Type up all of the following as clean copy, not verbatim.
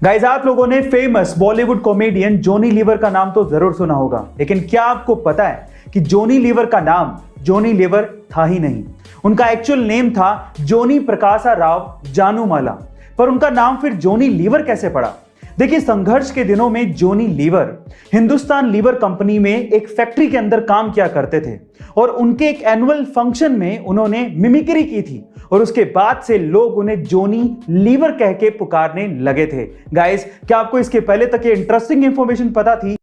Guys, आप लोगों ने famous Bollywood comedian Johnny Lever का नाम तो जरूर सुना होगा, लेकिन क्या आपको पता है कि जॉनी लीवर का नाम जॉनी लीवर था ही नहीं। उनका एक्चुअल नेम था जॉनी प्रकाशा राव जानूमाला, पर उनका नाम फिर जॉनी लीवर कैसे पड़ा। देखिए, संघर्ष के दिनों में जॉनी लीवर हिंदुस्तान लीवर कंपनी में एक फैक्ट्री के अंदर काम किया करते थे और उनके एक एनुअल फंक्शन में उन्होंने मिमिक्री की थी और उसके बाद से लोग उन्हें जॉनी लीवर कह के पुकारने लगे थे। गाइस, क्या आपको इसके पहले तक ये इंटरेस्टिंग इंफॉर्मेशन पता थी?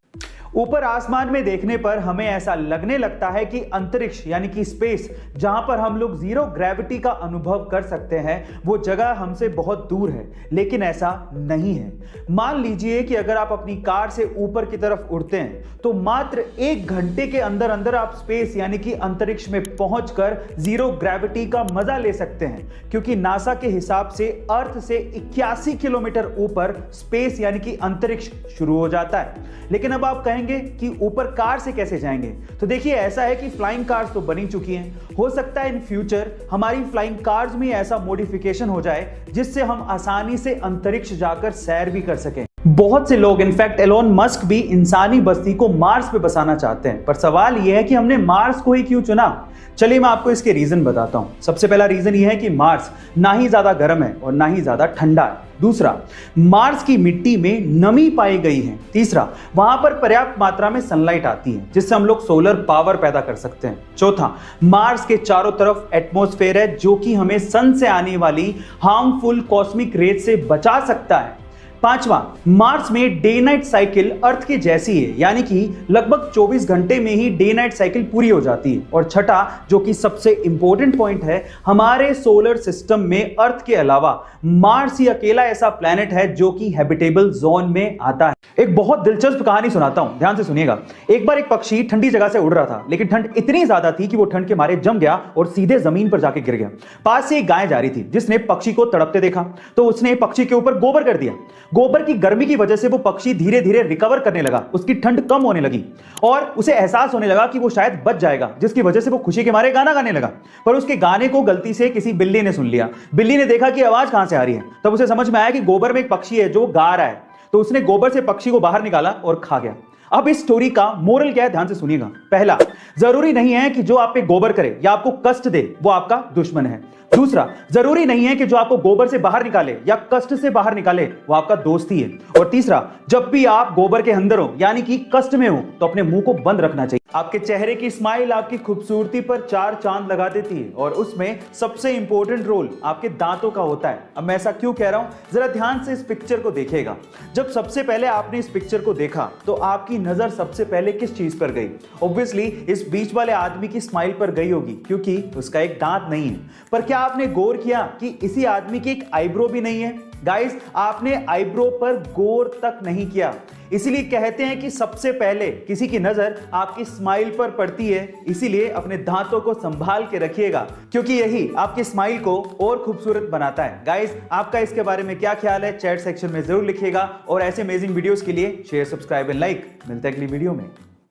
ऊपर आसमान में देखने पर हमें ऐसा लगने लगता है कि अंतरिक्ष यानी कि स्पेस, जहां पर हम लोग जीरो ग्रेविटी का अनुभव कर सकते हैं, वो जगह हमसे बहुत दूर है, लेकिन ऐसा नहीं है। मान लीजिए कि अगर आप अपनी कार से ऊपर की तरफ उड़ते हैं तो मात्र 1 घंटे के अंदर अंदर आप स्पेस यानी कि अंतरिक्ष में पहुंचकर जीरो ग्रेविटी का मजा ले सकते हैं, क्योंकि नासा के हिसाब से अर्थ से 81 किलोमीटर ऊपर स्पेस यानी कि अंतरिक्ष शुरू हो जाता है। लेकिन अब आप कहेंगे कि ऊपर कार से कैसे जाएंगे? तो देखिए, ऐसा है कि फ्लाइंग कार्स तो बनी चुकी हैं। हो सकता है इन फ्यूचर हमारी फ्लाइंग कार्स में ऐसा मॉडिफिकेशन हो जाए जिससे हम आसानी से अंतरिक्ष जाकर सैर भी कर सकें। बहुत से लोग, इनफैक्ट एलोन मस्क भी इंसानी बस्ती को मार्स पे बसाना चाहते हैं, पर सवाल यह है कि हमने मार्स को ही क्यों चुना? चलिए मैं आपको इसके रीजन बताता हूं। सबसे पहला रीजन यह है कि मार्स ना ही ज्यादा गर्म है और ना ही ज्यादा ठंडा है। दूसरा, मार्स की मिट्टी में नमी पाई गई है। तीसरा, वहां पर पर्याप्त मात्रा में सनलाइट आती है जिससे हम लोग सोलर पावर पैदा कर सकते हैं। चौथा, मार्स के चारों तरफ एटमॉस्फेयर है जो कि हमें सन से आने वाली हार्मफुल कॉस्मिक रेज से बचा सकता है। पांचवा, मार्स में डे नाइट साइकिल अर्थ के जैसी है, यानी कि लगभग 24 घंटे में ही डे नाइट साइकिल पूरी हो जाती है। और छठा, जो कि सबसे इंपॉर्टेंट पॉइंट है, हमारे सोलर सिस्टम में अर्थ के अलावा मार्स ही अकेला ऐसा प्लैनेट है जो कि हैबिटेबल जोन में आता है। एक बहुत दिलचस्प कहानी सुनाता हूं, ध्यान से सुनिएगा। एक बार एक पक्षी ठंडी जगह से उड़ रहा था, लेकिन ठंड इतनी ज्यादा थी कि वो ठंड के मारे जम गया और सीधे जमीन पर जाके गिर गया। पास से एक गाय जा रही थी जिसने पक्षी को तड़पते देखा तो उसने पक्षी के ऊपर गोबर कर दिया। गोबर की गर्मी की वजह से वो पक्षी धीरे धीरे रिकवर करने लगा, उसकी ठंड कम होने लगी और उसे एहसास होने लगा कि वो शायद बच जाएगा, जिसकी वजह से वो खुशी के मारे गाना गाने लगा। पर उसके गाने को गलती से किसी बिल्ली ने सुन लिया। बिल्ली ने देखा कि आवाज कहां से आ रही है, तब उसे समझ में आया कि गोबर में एक पक्षी है जो गा रहा है, तो उसने गोबर से पक्षी को बाहर निकाला और खा गया। अब इस स्टोरी का मोरल क्या है, ध्यान से सुनिएगा। पहला, जरूरी नहीं है कि जो आप पे गोबर करे या आपको कष्ट दे वो आपका दुश्मन है। दूसरा, जरूरी नहीं है कि जो आपको गोबर से बाहर निकाले या कष्ट से बाहर निकाले वो आपका दोस्त ही है। और तीसरा, जब भी आप गोबर के अंदर हो यानी कि कष्ट में हो तो अपने मुंह को बंद रखना चाहिए। आपके चेहरे की स्माइल आपकी खूबसूरती पर 4 चांद लगा देती है और उसमें सबसे इंपॉर्टेंट रोल आपके दांतों का होता है। अब मैं ऐसा क्यों कह रहा हूं, जरा ध्यान से इस पिक्चर को देखिएगा। जब सबसे पहले आपने इस पिक्चर को देखा तो आपकी नजर सबसे पहले किस चीज पर गई? ऑब्वियसली इस बीच वाले आदमी की स्माइल पर गई होगी, क्योंकि उसका एक दांत नहीं है। पर क्या आपने गौर किया कि इसी आदमी की एक आईब्रो भी नहीं है? गाइस, आपने आईब्रो पर गौर तक नहीं किया। इसीलिए कहते हैं कि सबसे पहले किसी की नजर आपकी स्माइल पर पड़ती है। इसीलिए अपने दांतों को संभाल के रखिएगा, क्योंकि यही आपकी स्माइल को और खूबसूरत बनाता है। गाइस, आपका इसके बारे में क्या ख्याल है, चैट सेक्शन में जरूर लिखिएगा और ऐसे अमेजिंग वीडियोस के लिए शेयर, सब्सक्राइब एंड लाइक। मिलते हैं अगली वीडियो में।